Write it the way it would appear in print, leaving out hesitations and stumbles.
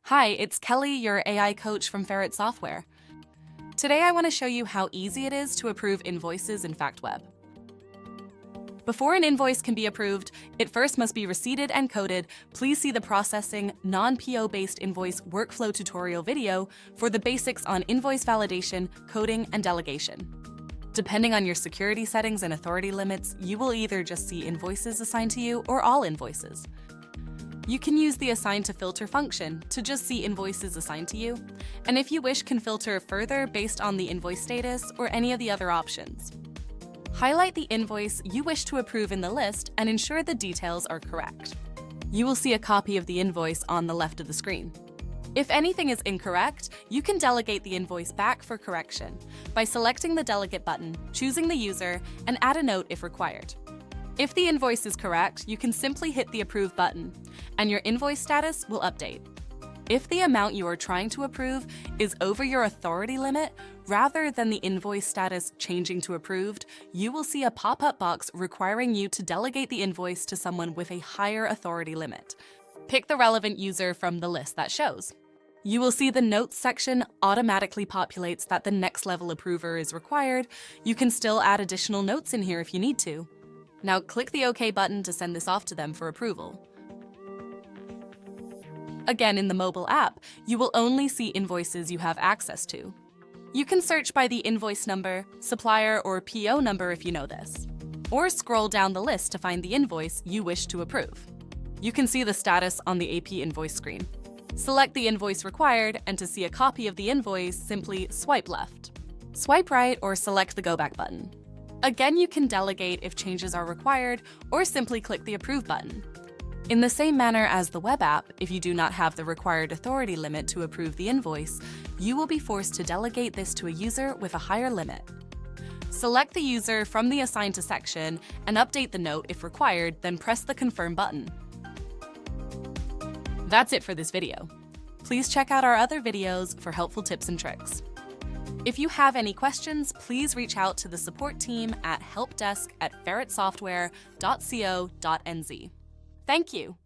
Hi, it's Kelly, your AI coach from Ferret Software. Today I want to show you how easy it is to approve invoices in FactWeb. Before an invoice can be approved, it first must be receipted and coded. Please see the processing, non-PO-based invoice workflow tutorial video for the basics on invoice validation, coding, and delegation. Depending on your security settings and authority limits, you will either just see invoices assigned to you or all invoices. You can use the Assign to Filter function to just see invoices assigned to you, and if you wish, can filter further based on the invoice status or any of the other options. Highlight the invoice you wish to approve in the list and ensure the details are correct. You will see a copy of the invoice on the left of the screen. If anything is incorrect, you can delegate the invoice back for correction by selecting the Delegate button, choosing the user, and add a note if required. If the invoice is correct, you can simply hit the Approve button, and your invoice status will update. If the amount you are trying to approve is over your authority limit, rather than the invoice status changing to approved, you will see a pop-up box requiring you to delegate the invoice to someone with a higher authority limit. Pick the relevant user from the list that shows. You will see the Notes section automatically populates that the next level approver is required. You can still add additional notes in here if you need to. Now click the OK button to send this off to them for approval. Again, in the mobile app, you will only see invoices you have access to. You can search by the invoice number, supplier, or PO number if you know this, or scroll down the list to find the invoice you wish to approve. You can see the status on the AP invoice screen. Select the invoice required, and to see a copy of the invoice, simply swipe left. Swipe right or select the Go Back button. Again, you can delegate if changes are required, or simply click the Approve button. In the same manner as the web app, if you do not have the required authority limit to approve the invoice, you will be forced to delegate this to a user with a higher limit. Select the user from the Assign to section and update the note if required, then press the Confirm button. That's it for this video. Please check out our other videos for helpful tips and tricks. If you have any questions, please reach out to the support team at helpdesk@ferretsoftware.co.nz. Thank you.